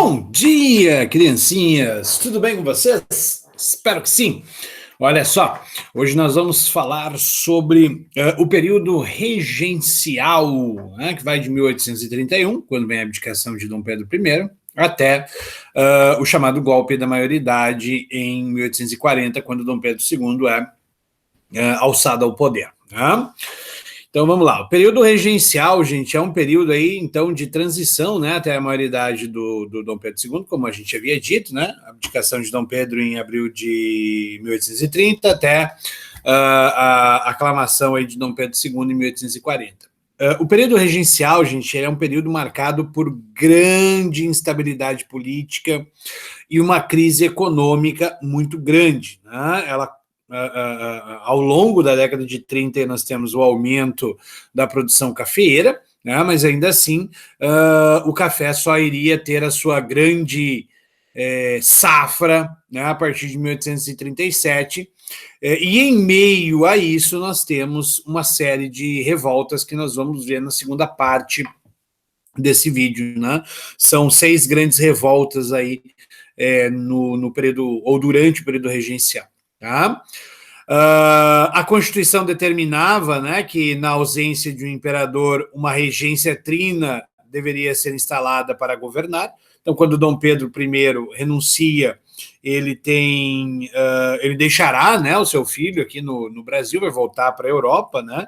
Bom dia, criancinhas! Tudo bem com vocês? Espero que sim. Olha só, hoje nós vamos falar sobre o período regencial, né, que vai de 1831, quando vem a abdicação de Dom Pedro I, até o chamado golpe da maioridade em 1840, quando Dom Pedro II é alçado ao poder. Né? Então vamos lá, o período regencial, gente, é um período aí, então, de transição, né, até a maioridade do Dom Pedro II, como a gente havia dito, né, a abdicação de Dom Pedro em abril de 1830, até a aclamação aí de Dom Pedro II em 1840. O período regencial, gente, é um período marcado por grande instabilidade política e uma crise econômica muito grande, né, ao longo da década de 30 nós temos o aumento da produção cafeeira, né, mas ainda assim o café só iria ter a sua grande safra, né, a partir de 1837, e em meio a isso nós temos uma série de revoltas que nós vamos ver na segunda parte desse vídeo, né? São 6 grandes revoltas aí no período, ou durante o período regencial. Tá? A Constituição determinava, né, que na ausência de um imperador, uma regência trina deveria ser instalada para governar. Então, quando Dom Pedro I renuncia, ele deixará, né, o seu filho aqui no Brasil, vai voltar para a Europa, né?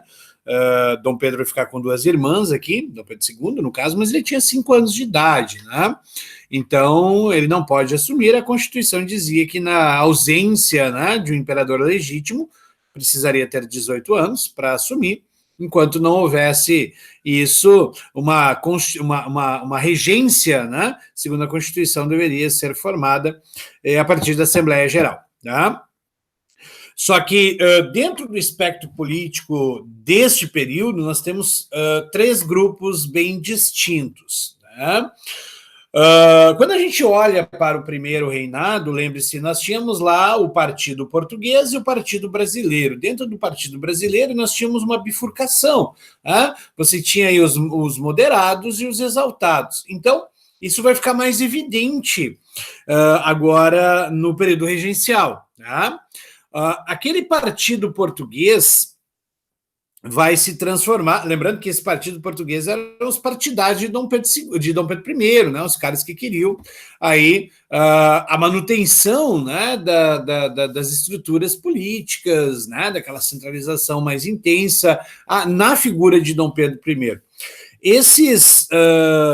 Dom Pedro vai ficar com 2 irmãs aqui, Dom Pedro II, no caso, mas ele tinha 5 anos de idade, né? Então, ele não pode assumir. A Constituição dizia que na ausência, né, de um imperador legítimo, precisaria ter 18 anos para assumir, enquanto não houvesse isso, uma regência, né, segundo a Constituição, deveria ser formada a partir da Assembleia Geral. Tá? Só que dentro do espectro político deste período, nós temos 3 grupos bem distintos. Né? Quando a gente olha para o primeiro reinado, lembre-se, nós tínhamos lá o Partido Português e o Partido Brasileiro. Dentro do Partido Brasileiro, nós tínhamos uma bifurcação. Né? Você tinha aí os moderados e os exaltados. Então, isso vai ficar mais evidente agora no período regencial. Tá? Aquele partido português vai se transformar, lembrando que esse partido português eram os partidários de Dom Pedro I, né, os caras que queriam aí a manutenção, né, das estruturas políticas, né, daquela centralização mais intensa na figura de Dom Pedro I. Esses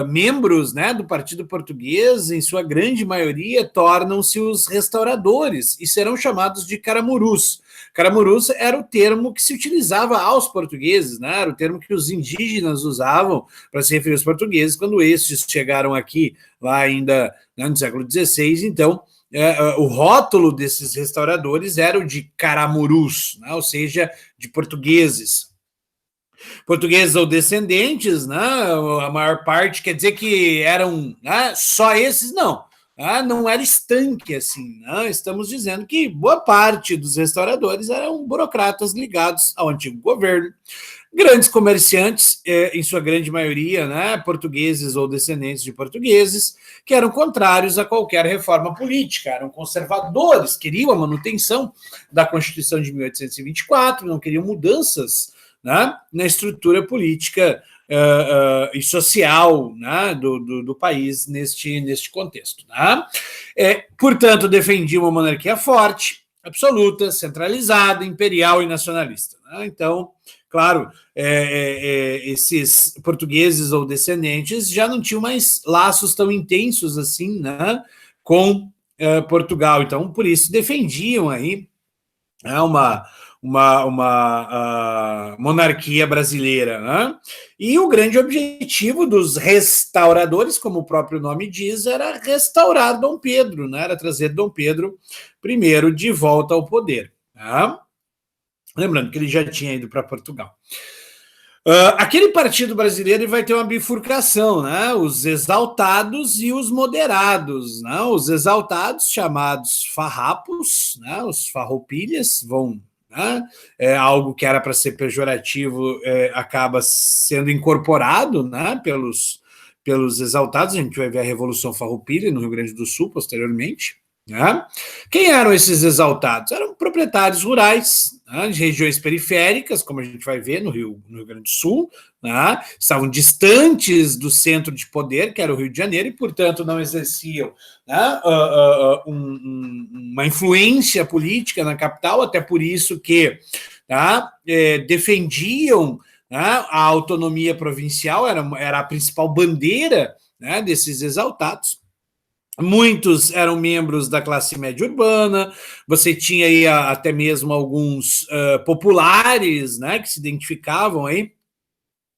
membros, né, do Partido Português, em sua grande maioria, tornam-se os restauradores e serão chamados de caramurus. Caramurus era o termo que se utilizava aos portugueses, né? Era o termo que os indígenas usavam para se referir aos portugueses quando estes chegaram aqui, lá ainda, né, no século XVI. Então, o rótulo desses restauradores era o de caramurus, né? Ou seja, de portugueses. Portugueses ou descendentes, né? A maior parte quer dizer que eram, né, só esses, não. Não era estanque assim, né? Estamos dizendo que boa parte dos restauradores eram burocratas ligados ao antigo governo, grandes comerciantes, em sua grande maioria, né, portugueses ou descendentes de portugueses, que eram contrários a qualquer reforma política, eram conservadores, queriam a manutenção da Constituição de 1824, não queriam mudanças, né, na estrutura política e social, né, do país neste contexto. Né? Portanto, defendia uma monarquia forte, absoluta, centralizada, imperial e nacionalista. Né? Então, claro, esses portugueses ou descendentes já não tinham mais laços tão intensos assim, né, com Portugal. Então, por isso, defendiam aí uma monarquia brasileira. Né? E o grande objetivo dos restauradores, como o próprio nome diz, era restaurar Dom Pedro, né? Era trazer Dom Pedro I de volta ao poder. Tá? Lembrando que ele já tinha ido para Portugal. Aquele partido brasileiro vai ter uma bifurcação, né? Os exaltados e os moderados. Né? Os exaltados, chamados farrapos, né? Os farroupilhas, vão... algo que era para ser pejorativo acaba sendo incorporado, né, pelos exaltados. A gente vai ver a Revolução Farroupilha no Rio Grande do Sul posteriormente. Né? Quem eram esses exaltados? Eram proprietários rurais, né, de regiões periféricas, como a gente vai ver no Rio Grande do Sul, né? Estavam distantes do centro de poder, que era o Rio de Janeiro, e, portanto, não exerciam, né, uma influência política na capital, até por isso que, tá, defendiam, né, a autonomia provincial, era a principal bandeira, né, desses exaltados. Muitos eram membros da classe média urbana, você tinha aí até mesmo alguns populares, né, que se identificavam aí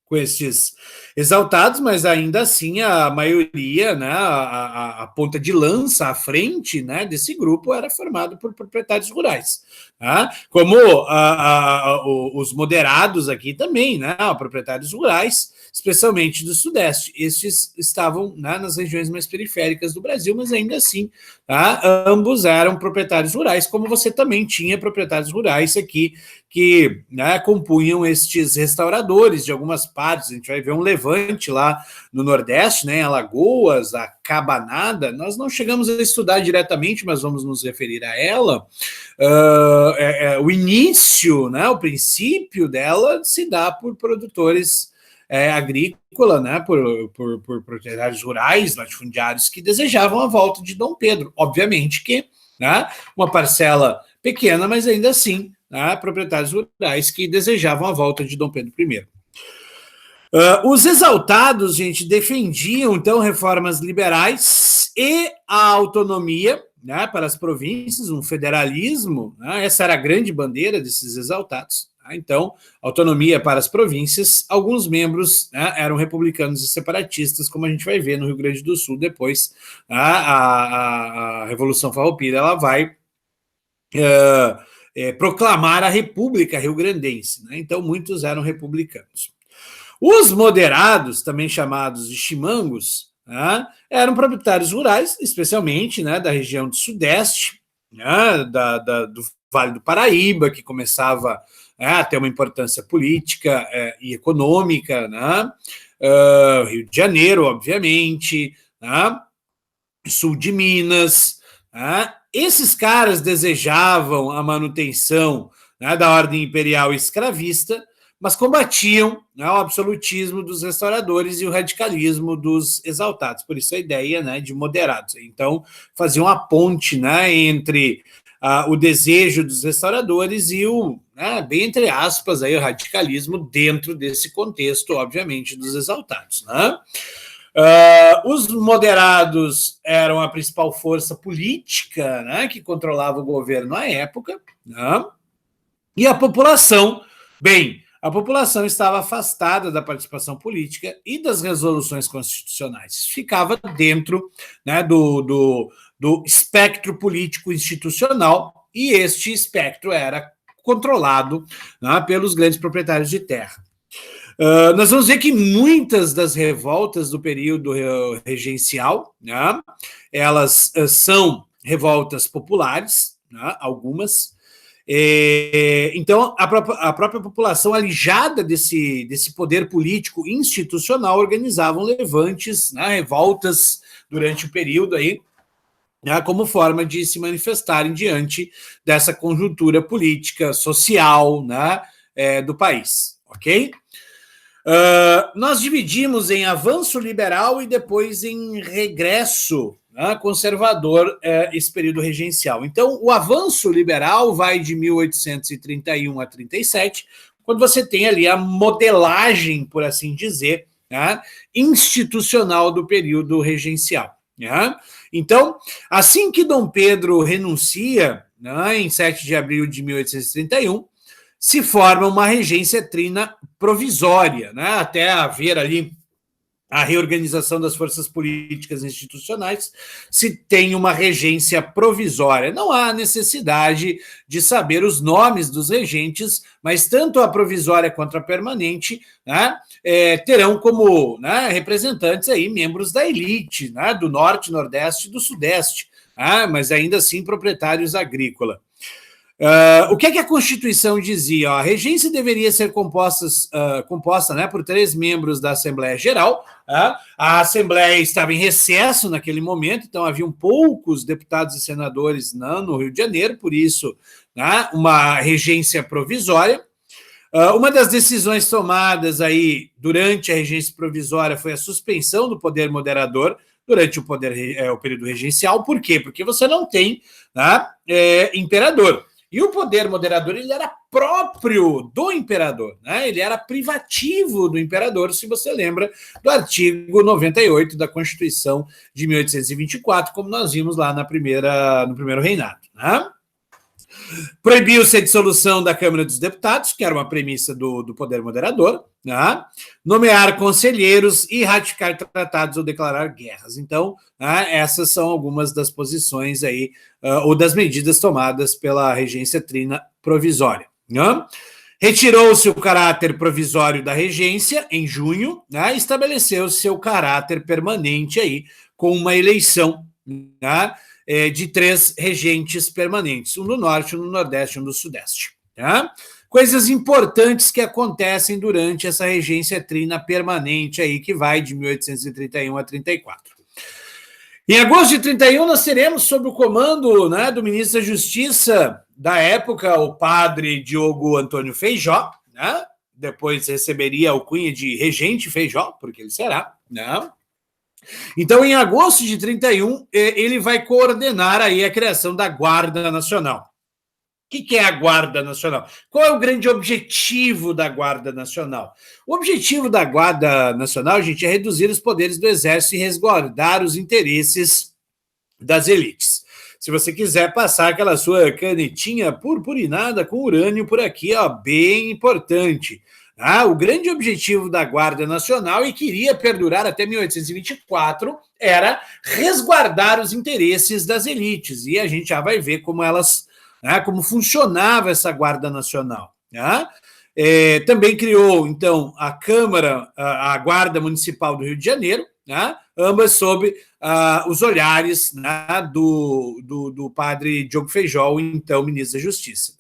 com esses exaltados, mas ainda assim a maioria, né, a ponta de lança, à frente, né, desse grupo era formado por proprietários rurais. Né? Como os moderados aqui também, né, proprietários rurais, especialmente do Sudeste. Estes estavam, né, nas regiões mais periféricas do Brasil, mas ainda assim, tá, ambos eram proprietários rurais, como você também tinha proprietários rurais aqui que, né, compunham estes restauradores de algumas partes. A gente vai ver um levante lá no Nordeste, né, em Alagoas, a Cabanada. Nós não chegamos a estudar diretamente, mas vamos nos referir a ela. O início, né, o princípio dela se dá por produtores agrícola, né, por proprietários rurais, latifundiários, que desejavam a volta de Dom Pedro. Obviamente que, né, uma parcela pequena, mas ainda assim, né, proprietários rurais que desejavam a volta de Dom Pedro I. Os exaltados, gente, defendiam, então, reformas liberais e a autonomia, né, para as províncias, um federalismo, né, essa era a grande bandeira desses exaltados. Então, autonomia para as províncias. Alguns membros, né, eram republicanos e separatistas, como a gente vai ver no Rio Grande do Sul depois. A Revolução Farroupilha ela vai proclamar a República Rio-Grandense. Né? Então, muitos eram republicanos. Os moderados, também chamados de chimangos, né, eram proprietários rurais, especialmente, né, da região do Sudeste, né, do Vale do Paraíba, que começava a ter uma importância política e econômica, né? Rio de Janeiro, obviamente, né? Sul de Minas. Né? Esses caras desejavam a manutenção, né, da ordem imperial escravista, mas combatiam, né, o absolutismo dos restauradores e o radicalismo dos exaltados. Por isso a ideia, né, de moderados. Então, faziam a ponte, né, entre o desejo dos restauradores e o, né, bem entre aspas, aí, o radicalismo dentro desse contexto, obviamente, dos exaltados. Né? Os moderados eram a principal força política, né, que controlava o governo à época, né? E a população, bem, a população estava afastada da participação política e das resoluções constitucionais. Ficava dentro, né, do espectro político institucional, e este espectro era controlado, né, pelos grandes proprietários de terra. Nós vamos ver que muitas das revoltas do período regencial, né, elas são revoltas populares, né, algumas. Então, a própria população, alijada desse poder político institucional, organizavam levantes, né, revoltas durante o período aí, né, como forma de se manifestarem diante dessa conjuntura política, social, né, do país, ok? Nós dividimos em avanço liberal e depois em regresso, né, conservador, esse período regencial. Então, o avanço liberal vai de 1831 a 37, quando você tem ali a modelagem, por assim dizer, né, institucional do período regencial. Né? Então, assim que Dom Pedro renuncia, né, em 7 de abril de 1831, se forma uma regência trina provisória, né, até haver ali a reorganização das forças políticas e institucionais, se tem uma regência provisória. Não há necessidade de saber os nomes dos regentes, mas tanto a provisória quanto a permanente, né, terão como, né, representantes aí membros da elite, né, do Norte, Nordeste e do Sudeste, né, mas ainda assim proprietários agrícolas. O que é que a Constituição dizia? A regência deveria ser composta, né, por 3 membros da Assembleia Geral. A Assembleia estava em recesso naquele momento, então haviam poucos deputados e senadores no Rio de Janeiro, por isso, né, uma regência provisória. Uma das decisões tomadas aí durante a regência provisória foi a suspensão do poder moderador durante o período regencial. Por quê? Porque você não tem, né, imperador. E o poder moderador, ele era próprio do imperador, né? Ele era privativo do imperador, se você lembra do artigo 98 da Constituição de 1824, como nós vimos lá no primeiro reinado, né? Proibiu-se a dissolução da Câmara dos Deputados, que era uma premissa do poder moderador, né? Nomear conselheiros e ratificar tratados ou declarar guerras. Então, essas são algumas das posições aí, ou das medidas tomadas pela regência trina provisória, né? Retirou-se o caráter provisório da regência em junho, né? Estabeleceu seu caráter permanente aí com uma eleição, né, de 3 regentes permanentes, um no norte, um no nordeste e um no sudeste. Tá? Coisas importantes que acontecem durante essa regência trina permanente aí, que vai de 1831 a 34. Em agosto de 31, nós teremos, sob o comando, né, do ministro da Justiça da época, o padre Diogo Antônio Feijó, né? Depois receberia a alcunha de regente Feijó, porque ele será, né? Então, em agosto de 31, ele vai coordenar aí a criação da Guarda Nacional. O que é a Guarda Nacional? Qual é o grande objetivo da Guarda Nacional? O objetivo da Guarda Nacional, gente, é reduzir os poderes do Exército e resguardar os interesses das elites. Se você quiser passar aquela sua canetinha purpurinada com urânio por aqui, ó, bem importante. O grande objetivo da Guarda Nacional, e que iria perdurar até 1824, era resguardar os interesses das elites. E a gente já vai ver como como funcionava essa Guarda Nacional. Também criou, então, a Câmara, a Guarda Municipal do Rio de Janeiro, ambas sob os olhares, do padre Diogo Feijó, então ministro da Justiça.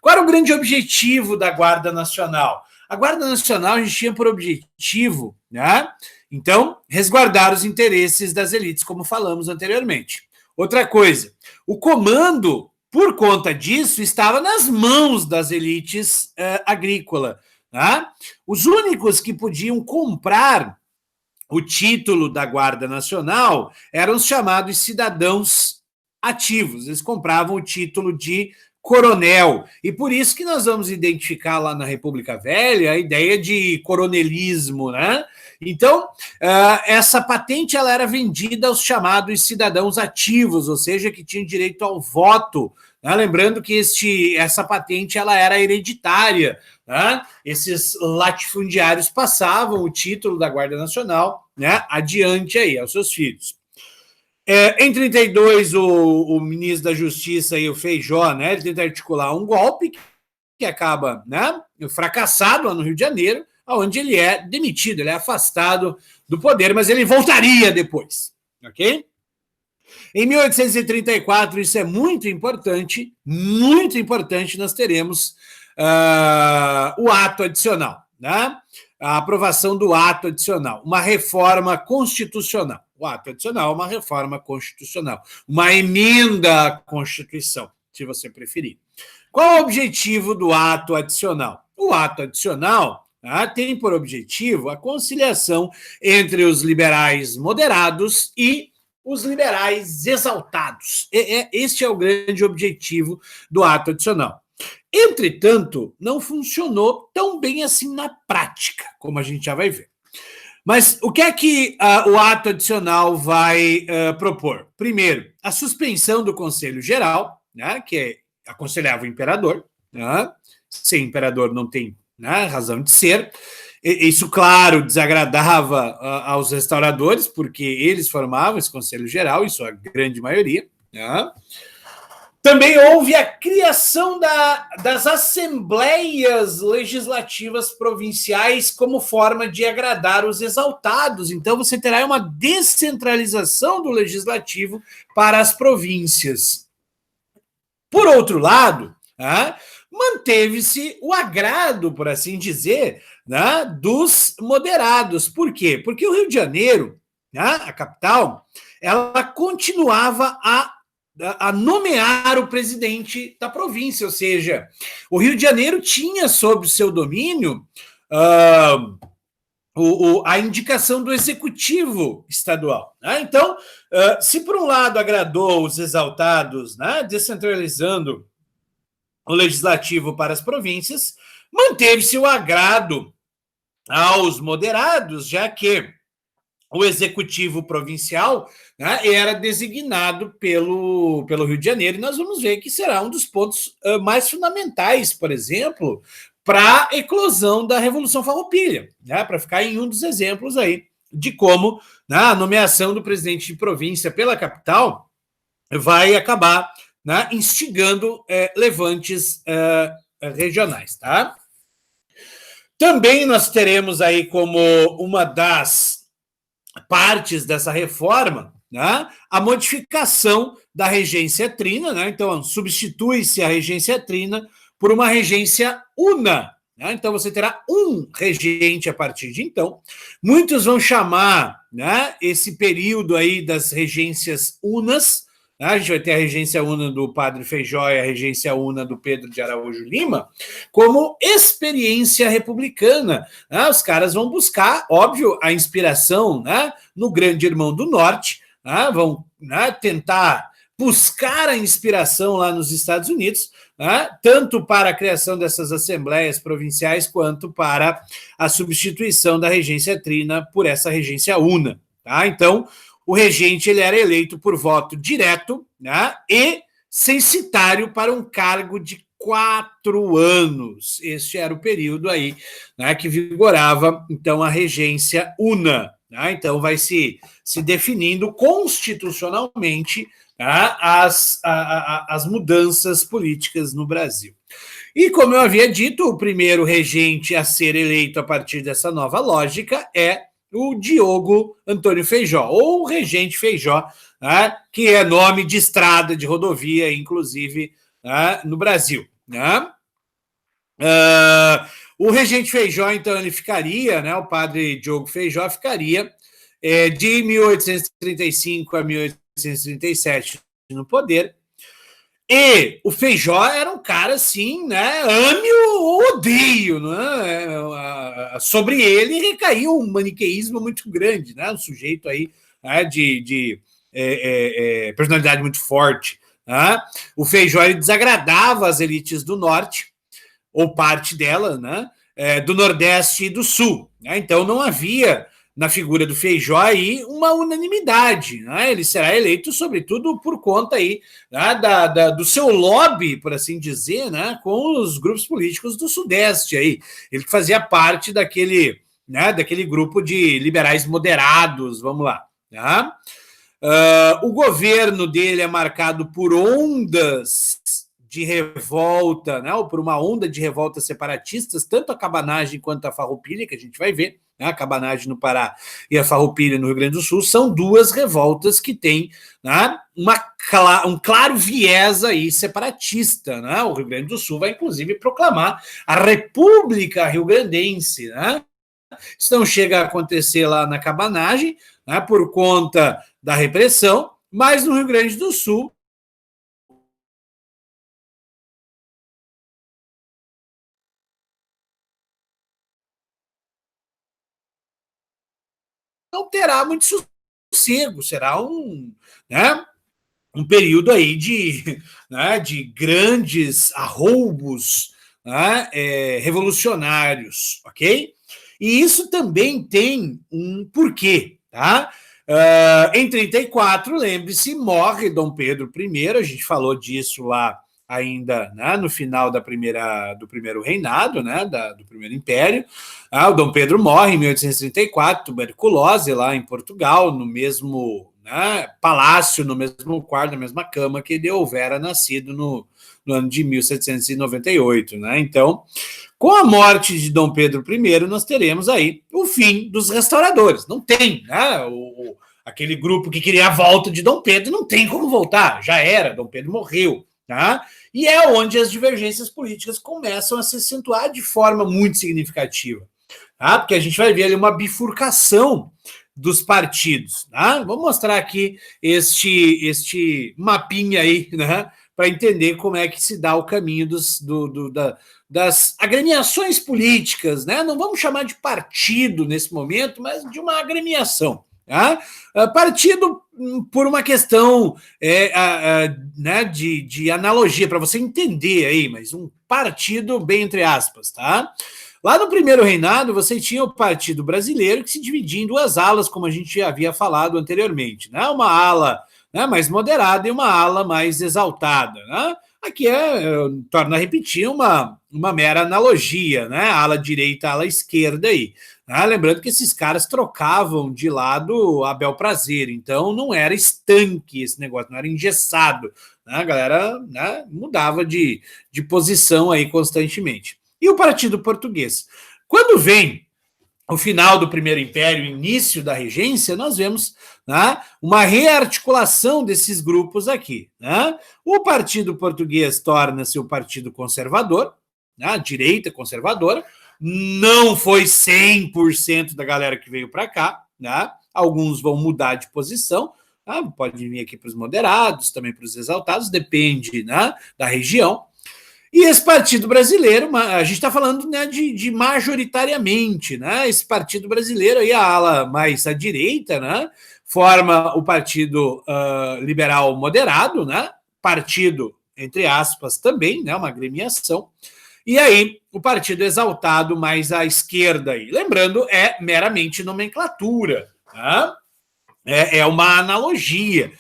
Qual era o grande objetivo da Guarda Nacional? A Guarda Nacional, a gente tinha por objetivo, então, resguardar os interesses das elites, como falamos anteriormente. Outra coisa, o comando, por conta disso, estava nas mãos das elites agrícolas. Os únicos que podiam comprar o título da Guarda Nacional eram os chamados cidadãos ativos. Eles compravam o título de coronel. E por isso que nós vamos identificar lá na República Velha a ideia de coronelismo, né? Então, essa patente ela era vendida aos chamados cidadãos ativos, ou seja, que tinham direito ao voto. Lembrando que essa patente ela era hereditária. Esses latifundiários passavam o título da Guarda Nacional, adiante aí aos seus filhos. Em 32, o ministro da Justiça, aí, o Feijó, ele tenta articular um golpe que acaba fracassado lá no Rio de Janeiro, onde ele é demitido, ele é afastado do poder, mas ele voltaria depois, ok? Em 1834, isso é muito importante, nós teremos o ato adicional, a aprovação do ato adicional, uma reforma constitucional. O ato adicional é uma reforma constitucional, uma emenda à Constituição, se você preferir. Qual é o objetivo do ato adicional? O ato adicional tem por objetivo a conciliação entre os liberais moderados e os liberais exaltados. Este é o grande objetivo do ato adicional. Entretanto, não funcionou tão bem assim na prática, como a gente já vai ver. Mas o que é que o ato adicional vai propor? Primeiro, a suspensão do Conselho Geral, que aconselhava o imperador. Sem imperador não tem razão de ser. Isso, claro, desagradava aos restauradores, porque eles formavam esse Conselho Geral, em sua grande maioria. Também houve a criação das assembleias legislativas provinciais como forma de agradar os exaltados. Então, você terá uma descentralização do legislativo para as províncias. Por outro lado, manteve-se o agrado, por assim dizer, dos moderados. Por quê? Porque o Rio de Janeiro, a capital, ela continuava a nomear o presidente da província, ou seja, o Rio de Janeiro tinha sob seu domínio a indicação do executivo estadual. Então, se por um lado agradou os exaltados, descentralizando o legislativo para as províncias, manteve-se o agrado aos moderados, já que o executivo provincial era designado pelo Rio de Janeiro, e nós vamos ver que será um dos pontos mais fundamentais, por exemplo, para a eclosão da Revolução Farroupilha, para ficar em um dos exemplos aí de como a nomeação do presidente de província pela capital vai acabar instigando levantes regionais, tá? Também nós teremos aí como uma das partes dessa reforma a modificação da regência trina, então substitui-se a regência trina por uma regência una. Então você terá um regente a partir de então. Muitos vão chamar esse período aí das regências unas. A gente vai ter a regência una do Padre Feijó e a regência una do Pedro de Araújo Lima como experiência republicana. Os caras vão buscar, óbvio, a inspiração no Grande Irmão do Norte, vão tentar buscar a inspiração lá nos Estados Unidos, tanto para a criação dessas assembleias provinciais quanto para a substituição da regência trina por essa regência una. Então, o regente ele era eleito por voto direto e censitário para um cargo de 4 anos. Este era o período aí que vigorava, então, a regência una. Então, vai se definindo constitucionalmente as mudanças políticas no Brasil. E, como eu havia dito, o primeiro regente a ser eleito a partir dessa nova lógica é o Diogo Antônio Feijó, ou o Regente Feijó, que é nome de estrada, de rodovia, inclusive, no Brasil. O Regente Feijó, então, ele ficaria, o padre Diogo Feijó ficaria de 1835 a 1837 no poder. E o Feijó era um cara assim, ame ou odeio, sobre ele recaiu um maniqueísmo muito grande, um sujeito aí de personalidade muito forte. O Feijó ele desagradava as elites do norte, ou parte dela, do Nordeste e do Sul. Então não havia na figura do Feijó aí uma unanimidade. Ele será eleito, sobretudo, por conta aí do seu lobby, por assim dizer, com os grupos políticos do Sudeste. Aí. Ele fazia parte daquele grupo de liberais moderados, vamos lá. O governo dele é marcado por ondas de revolta, ou por uma onda de revoltas separatistas, tanto a cabanagem quanto a farroupilha, que a gente vai ver, a cabanagem no Pará e a farroupilha no Rio Grande do Sul, são duas revoltas que têm um claro viés aí separatista. O Rio Grande do Sul vai, inclusive, proclamar a República Rio-Grandense. Isso não chega a acontecer lá na cabanagem, por conta da repressão, mas no Rio Grande do Sul não terá muito sossego, será um período aí de grandes arroubos revolucionários, ok? E isso também tem um porquê, tá? Em 34, lembre-se, morre Dom Pedro I, a gente falou disso lá ainda no final do primeiro reinado, do primeiro império. O Dom Pedro morre em 1834, tuberculose lá em Portugal, no mesmo palácio, no mesmo quarto, na mesma cama que ele houvera nascido no ano de 1798. Então, com a morte de Dom Pedro I, nós teremos aí o fim dos restauradores. Não tem, aquele grupo que queria a volta de Dom Pedro, não tem como voltar, já era, Dom Pedro morreu. tá? E é onde as divergências políticas começam a se acentuar de forma muito significativa, tá? Porque a gente vai ver ali uma bifurcação dos partidos, tá? Vou mostrar aqui este mapinha aí, né? Para entender como é que se dá o caminho das agremiações políticas, né? Não vamos chamar de partido nesse momento, mas de uma agremiação. Tá? Partido por uma questão né, de analogia, para você entender aí, mas um partido bem entre aspas, tá? Lá no primeiro reinado, você tinha o Partido Brasileiro, que se dividia em duas alas, como a gente já havia falado anteriormente, né? Uma ala, né, mais moderada e uma ala mais exaltada, né? Aqui torno a repetir, uma mera analogia, né? Ala direita, ala esquerda aí. Né? Lembrando que esses caras trocavam de lado a bel prazer, então não era estanque esse negócio, não era engessado. Né? A galera, né, mudava de posição aí constantemente. E o Partido Português? Quando vem o final do Primeiro Império, início da regência, nós vemos, né, uma rearticulação desses grupos aqui. Né? O Partido Português torna-se o Partido Conservador, né, a direita conservadora, não foi 100% da galera que veio para cá, né? Alguns vão mudar de posição, tá? Pode vir aqui para os moderados, também para os exaltados, depende, né, da região. E esse Partido Brasileiro, a gente está falando, né, de majoritariamente, né? Esse Partido Brasileiro, aí a ala mais à direita, né, forma o Partido Liberal Moderado, né? Partido, entre aspas, também, né, uma agremiação. E aí, o Partido Exaltado mais à esquerda aí. Lembrando, é meramente nomenclatura, tá? É uma analogia.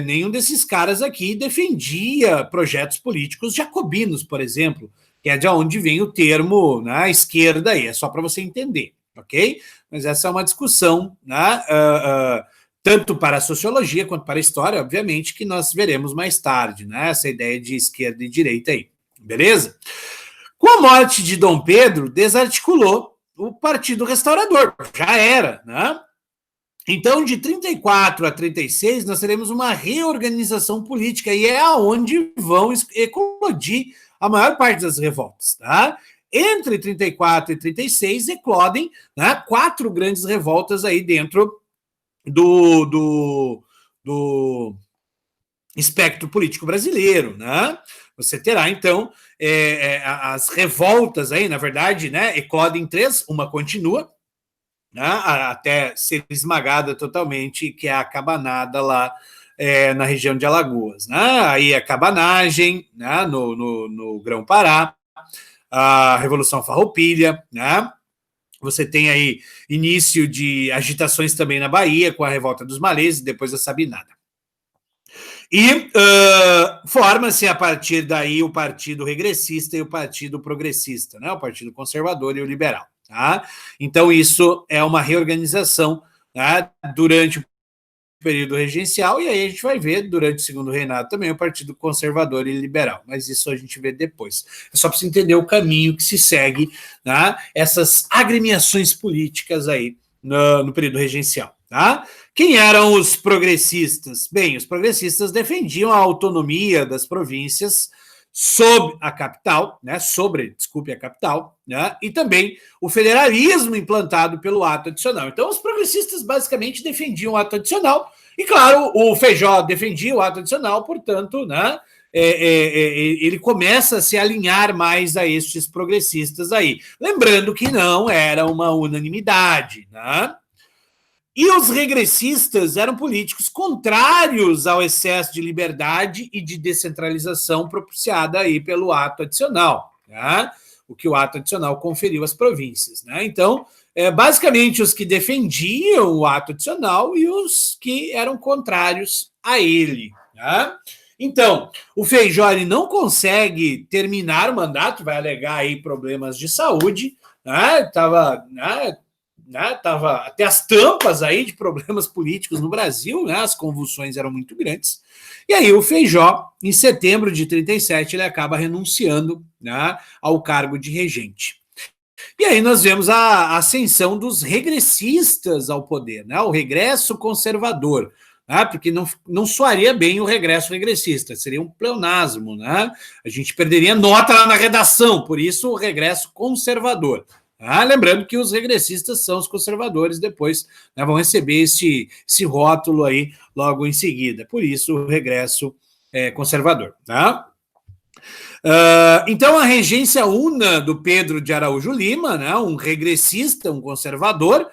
Nenhum desses caras aqui defendia projetos políticos jacobinos, por exemplo, que é de onde vem o termo, né, esquerda aí, é só para você entender, ok? Mas essa é uma discussão, né, tanto para a sociologia quanto para a história, obviamente, que nós veremos mais tarde, né, essa ideia de esquerda e direita aí, beleza? Com a morte de Dom Pedro, desarticulou o Partido Restaurador, já era, né? Então, de 34 a 36, nós teremos uma reorganização política e é aonde vão eclodir a maior parte das revoltas, tá? Entre 34 e 36 eclodem, né, 4 grandes revoltas aí dentro do espectro político brasileiro, né? Você terá, então, as revoltas aí, na verdade, né, eclodem 3, uma continua, né, até ser esmagada totalmente, que é a cabanada lá na região de Alagoas. Né? Aí a cabanagem, né, no Grão-Pará, a Revolução Farroupilha, né? Você tem aí início de agitações também na Bahia, com a Revolta dos Malês e depois a Sabinada. E forma-se a partir daí o Partido Regressista e o Partido Progressista, né? O Partido Conservador e o Liberal. Tá? Então, isso é uma reorganização, né, durante o período regencial, e aí a gente vai ver durante o segundo reinado também o Partido Conservador e Liberal, mas isso a gente vê depois. É só para você entender o caminho que se segue, né, essas agremiações políticas aí no período regencial. Tá? Quem eram os progressistas? Bem, os progressistas defendiam a autonomia das províncias sobre a capital, né, a capital, né, e também o federalismo implantado pelo ato adicional. Então, os progressistas basicamente defendiam o ato adicional, e claro, o Feijó defendia o ato adicional, portanto, né, ele começa a se alinhar mais a estes progressistas aí. Lembrando que não era uma unanimidade, né? E os regressistas eram políticos contrários ao excesso de liberdade e de descentralização propiciada aí pelo ato adicional, né? O que o ato adicional conferiu às províncias. Né? Então, basicamente, os que defendiam o ato adicional e os que eram contrários a ele. Né? Então, o Feijó não consegue terminar o mandato, vai alegar aí problemas de saúde, né? Estava até as tampas aí de problemas políticos no Brasil, né? As convulsões eram muito grandes. E aí o Feijó, em setembro de 37, ele acaba renunciando, né, ao cargo de regente. E aí nós vemos a ascensão dos regressistas ao poder, né? O regresso conservador. né? Porque não soaria bem o regresso regressista, seria um pleonasmo, né? A gente perderia nota lá na redação, por isso o regresso conservador. Lembrando que os regressistas são os conservadores, depois, né, vão receber esse rótulo aí logo em seguida, por isso o regresso conservador. Tá? Então, a regência una do Pedro de Araújo Lima, né, um regressista, um conservador,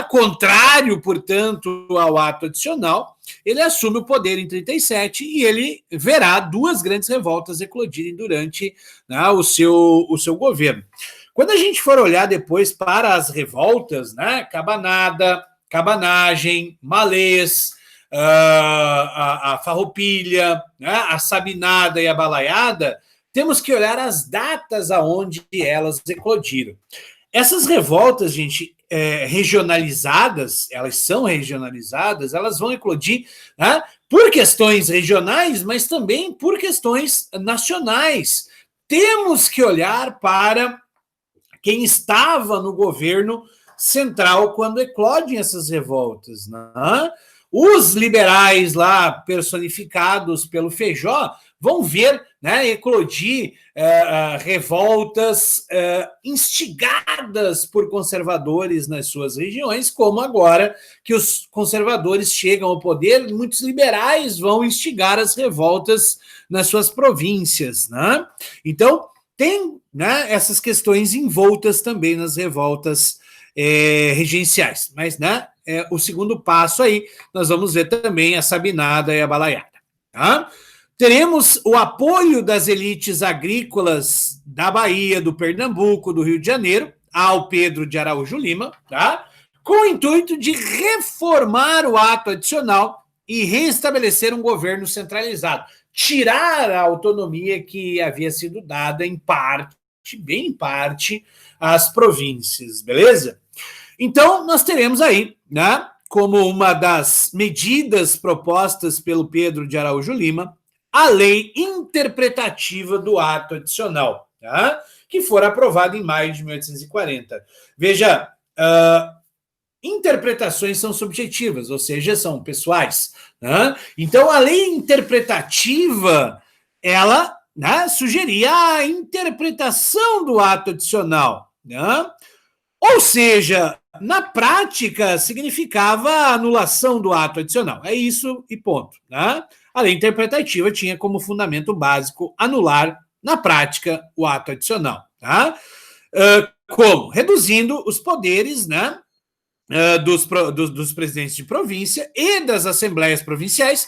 contrário, portanto, ao ato adicional, ele assume o poder em 37 e ele verá duas grandes revoltas eclodirem durante, né, o seu governo. Quando a gente for olhar depois para as revoltas, né, Cabanada, Cabanagem, Malês, a Farroupilha, né, a Sabinada e a Balaiada, temos que olhar as datas aonde elas eclodiram. Essas revoltas, gente, regionalizadas, elas são regionalizadas, elas vão eclodir, né, por questões regionais, mas também por questões nacionais. Temos que olhar para quem estava no governo central quando eclodem essas revoltas, né? Os liberais lá, personificados pelo Feijó, vão ver, né, eclodir revoltas instigadas por conservadores nas suas regiões, como agora que os conservadores chegam ao poder, muitos liberais vão instigar as revoltas nas suas províncias, né? Então, tem, né, essas questões envoltas também nas revoltas regenciais. Mas, né, o segundo passo aí, nós vamos ver também a Sabinada e a Balaiada. Tá? Teremos o apoio das elites agrícolas da Bahia, do Pernambuco, do Rio de Janeiro, ao Pedro de Araújo Lima, tá? Com o intuito de reformar o ato adicional e restabelecer um governo centralizado. Tirar a autonomia que havia sido dada em parte, bem em parte, às províncias, beleza? Então, nós teremos aí, né, como uma das medidas propostas pelo Pedro de Araújo Lima, a lei interpretativa do ato adicional, tá? Que for aprovada em maio de 1840. Veja, interpretações são subjetivas, ou seja, são pessoais. Né? Então, a lei interpretativa, ela, né, sugeria a interpretação do ato adicional. Né? Ou seja, na prática, significava a anulação do ato adicional. É isso e ponto. Né? A lei interpretativa tinha como fundamento básico anular, na prática, o ato adicional. Tá? Como? Reduzindo os poderes, né, dos presidentes de província e das assembleias provinciais,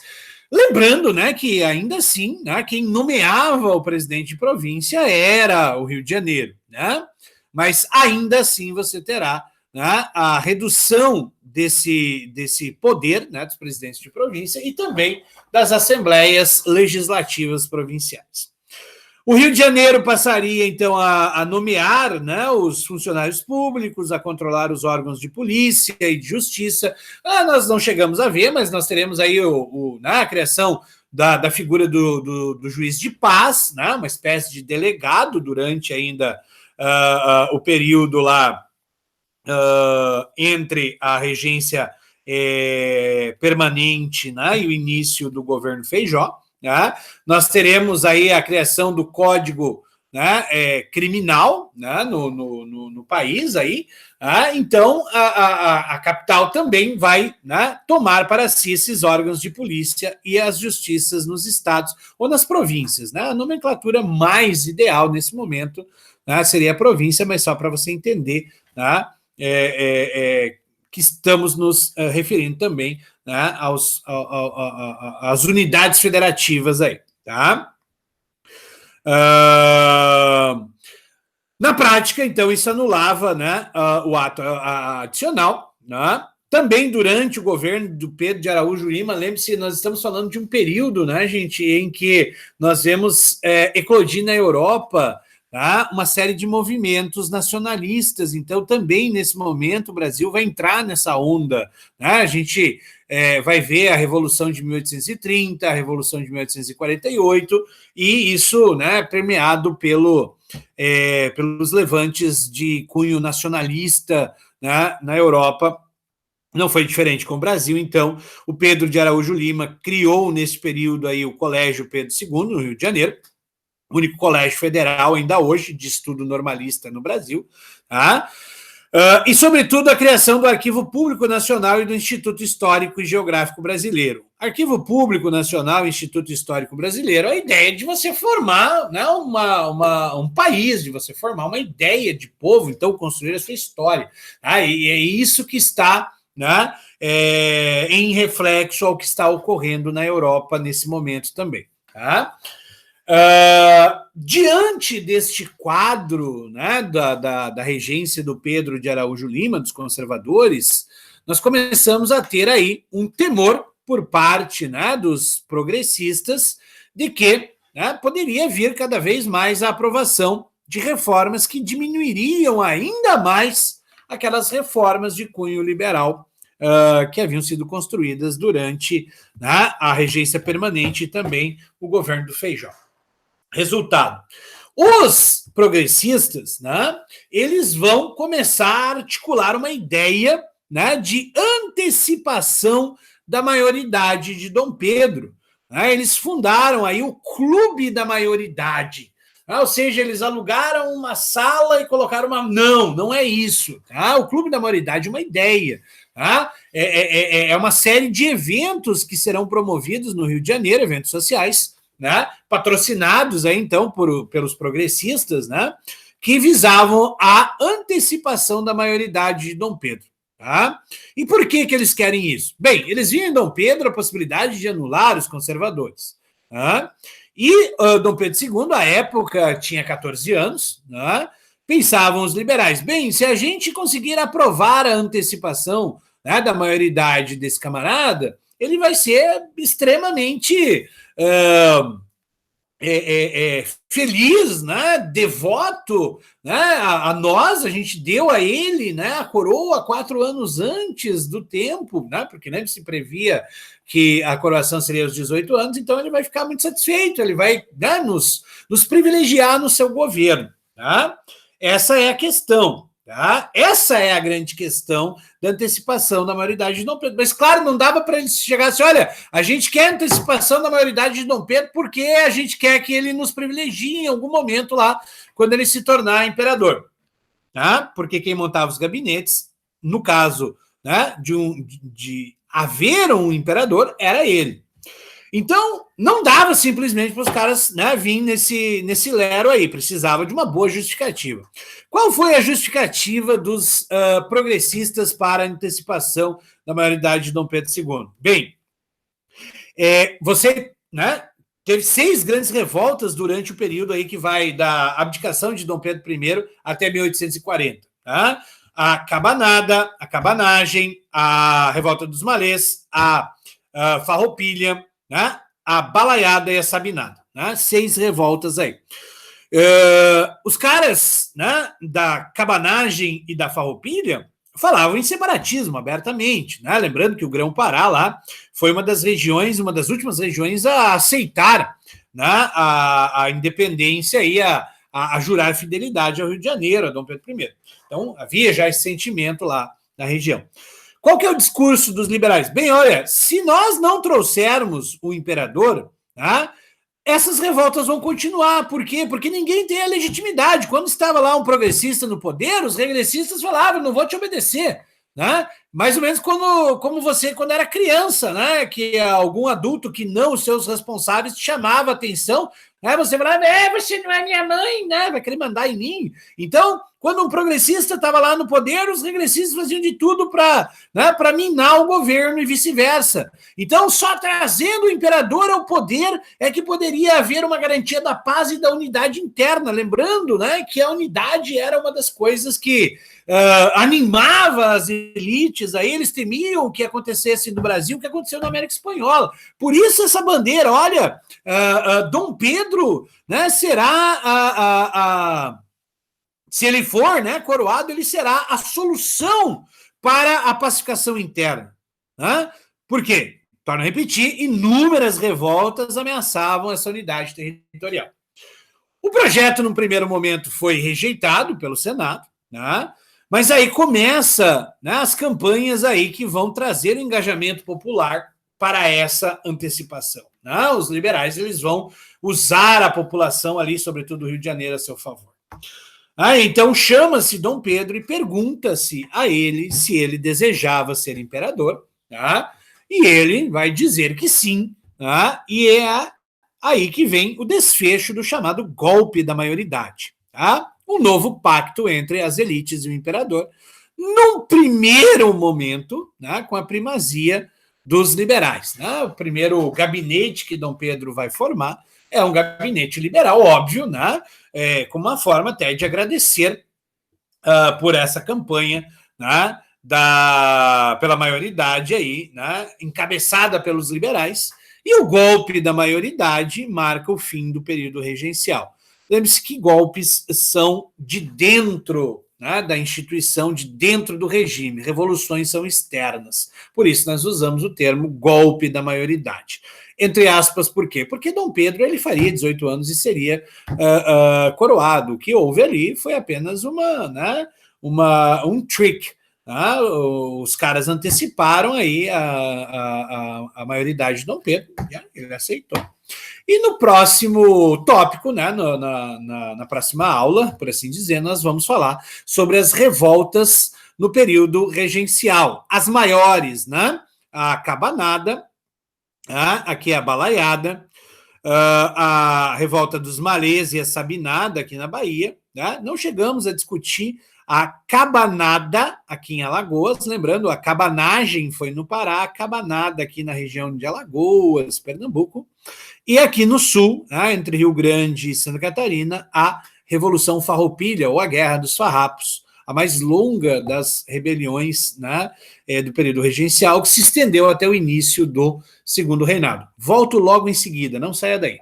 lembrando, né, que ainda assim, né, quem nomeava o presidente de província era o Rio de Janeiro, né? Mas ainda assim você terá, né, a redução desse poder, né, dos presidentes de província e também das assembleias legislativas provinciais. O Rio de Janeiro passaria, então, a nomear, né, os funcionários públicos, a controlar os órgãos de polícia e de justiça. Nós não chegamos a ver, mas nós teremos aí a criação da figura do juiz de paz, né, uma espécie de delegado durante ainda o período lá entre a regência permanente, né, e o início do governo Feijó. Né? Nós teremos aí a criação do Código, né, criminal, né, no país aí. Então, a capital também vai, né, tomar para si esses órgãos de polícia e as justiças nos estados ou nas províncias. Né? A nomenclatura mais ideal nesse momento, né, seria a província, mas só para você entender, né, que estamos nos referindo também, né, às unidades federativas aí, tá? Na prática, então, isso anulava, né, o ato adicional, né? Também durante o governo do Pedro de Araújo Lima, lembre-se, nós estamos falando de um período, né, gente, em que nós vemos eclodir na Europa, tá, uma série de movimentos nacionalistas. Então, também nesse momento, o Brasil vai entrar nessa onda. Né? A gente vai ver a Revolução de 1830, a Revolução de 1848, e isso, né, permeado pelos levantes de cunho nacionalista, né, na Europa Não foi diferente com o Brasil, então o Pedro de Araújo Lima criou nesse período aí o Colégio Pedro II, no Rio de Janeiro, o único colégio federal ainda hoje de estudo normalista no Brasil, tá? E, sobretudo, a criação do Arquivo Público Nacional e do Instituto Histórico e Geográfico Brasileiro. Arquivo Público Nacional e Instituto Histórico Brasileiro, a ideia de você formar, né, um país, de você formar uma ideia de povo, então construir a sua história. Tá? E é isso que está, né, em reflexo ao que está ocorrendo na Europa nesse momento também. Tá? Diante deste quadro, né, da regência do Pedro de Araújo Lima, dos conservadores, nós começamos a ter aí um temor por parte, né, dos progressistas de que, né, poderia vir cada vez mais a aprovação de reformas que diminuiriam ainda mais aquelas reformas de cunho liberal que haviam sido construídas durante, né, a regência permanente e também o governo do Feijó. Resultado, os progressistas, né, eles vão começar a articular uma ideia, né, de antecipação da maioridade de Dom Pedro. Né? Eles fundaram aí o Clube da Maioridade, né? Ou seja, eles alugaram uma sala e colocaram uma... Não, não é isso. Tá? O Clube da Maioridade é uma ideia. Tá? É uma série de eventos que serão promovidos no Rio de Janeiro, eventos sociais, né, patrocinados aí, então pelos progressistas, né, que visavam a antecipação da maioridade de Dom Pedro. Tá? E por que eles querem isso? Bem, eles viam em Dom Pedro a possibilidade de anular os conservadores. Tá? E Dom Pedro II, à época, tinha 14 anos, né, pensavam os liberais, bem, se a gente conseguir aprovar a antecipação, né, da maioridade desse camarada, ele vai ser extremamente feliz, né, devoto, né, a nós, a gente deu a ele, né, a coroa 4 anos antes do tempo, né, porque, né, se previa que a coroação seria aos 18 anos, então ele vai ficar muito satisfeito, ele vai, né, nos privilegiar no seu governo. Tá? Essa é a questão. Tá? Essa é a grande questão da antecipação da maioridade de Dom Pedro. Mas, claro, não dava para eles chegar assim, olha, a gente quer antecipação da maioridade de Dom Pedro porque a gente quer que ele nos privilegie em algum momento lá, quando ele se tornar imperador. Tá? Porque quem montava os gabinetes, no caso, né, de haver um imperador, era ele. Então, não dava simplesmente para os caras, né, virem nesse lero aí, precisava de uma boa justificativa. Qual foi a justificativa dos progressistas para a antecipação da maioridade de Dom Pedro II? Bem, você, né, teve 6 grandes revoltas durante o período aí que vai da abdicação de Dom Pedro I até 1840. Tá? A cabanada, a cabanagem, a revolta dos malês, a farroupilha, né? A balaiada e a sabinada, né? 6 revoltas aí. Os caras, né, da cabanagem e da farroupilha falavam em separatismo abertamente, né? Lembrando que o Grão-Pará lá foi uma das regiões, uma das últimas regiões a aceitar, né, a independência e a jurar fidelidade ao Rio de Janeiro, a Dom Pedro I. Então havia já esse sentimento lá na região. Qual que é o discurso dos liberais? Bem, olha, se nós não trouxermos o imperador, tá, essas revoltas vão continuar. Por quê? Porque ninguém tem a legitimidade. Quando estava lá um progressista no poder, os regressistas falavam, não vou te obedecer. Né? Mais ou menos como você quando era criança, né? Que algum adulto que não os seus responsáveis te chamava a atenção, né? Você falava, você não é minha mãe, né? Vai querer mandar em mim. Então, quando um progressista estava lá no poder, os regressistas faziam de tudo para, né, minar o governo e vice-versa. Então, só trazendo o imperador ao poder é que poderia haver uma garantia da paz e da unidade interna. Lembrando, né, que a unidade era uma das coisas que animava as elites, aí eles temiam que acontecesse no Brasil, o que aconteceu na América Espanhola. Por isso essa bandeira, olha, Dom Pedro, né, será se ele for, né, coroado, ele será a solução para a pacificação interna. Né? Por quê? Torno a repetir, inúmeras revoltas ameaçavam essa unidade territorial. O projeto, num primeiro momento, foi rejeitado pelo Senado, né? Mas aí começa, né, as campanhas aí que vão trazer o engajamento popular para essa antecipação. Né? Os liberais eles vão usar a população ali, sobretudo do Rio de Janeiro, a seu favor. Então chama-se Dom Pedro e pergunta-se a ele se ele desejava ser imperador, tá? E ele vai dizer que sim, tá? E é aí que vem o desfecho do chamado golpe da maioridade, tá? Um novo pacto entre as elites e o imperador, num primeiro momento, né, com a primazia dos liberais. Né? O primeiro gabinete que Dom Pedro vai formar é um gabinete liberal, óbvio, né? Como uma forma até de agradecer por essa campanha, né? Pela maioridade aí, né? Encabeçada pelos liberais, e o golpe da maioridade marca o fim do período regencial. Lembre-se que golpes são de dentro, né, da instituição, de dentro do regime. Revoluções são externas. Por isso nós usamos o termo golpe da maioridade. Entre aspas, por quê? Porque Dom Pedro ele faria 18 anos e seria coroado. O que houve ali foi apenas um trick. Tá? Os caras anteciparam aí a maioridade de Dom Pedro, ele aceitou. E no próximo tópico, né, na próxima aula, por assim dizer, nós vamos falar sobre as revoltas no período regencial. As maiores, né? A Cabanada, aqui é a Balaiada, a revolta dos Malês e a Sabinada, aqui na Bahia. Né? Não chegamos a discutir a Cabanada, aqui em Alagoas, lembrando, a cabanagem foi no Pará, a Cabanada aqui na região de Alagoas, Pernambuco, e aqui no sul, né, entre Rio Grande e Santa Catarina, a Revolução Farroupilha, ou a Guerra dos Farrapos, a mais longa das rebeliões, né, do período regencial, que se estendeu até o início do Segundo Reinado. Volto logo em seguida, não saia daí.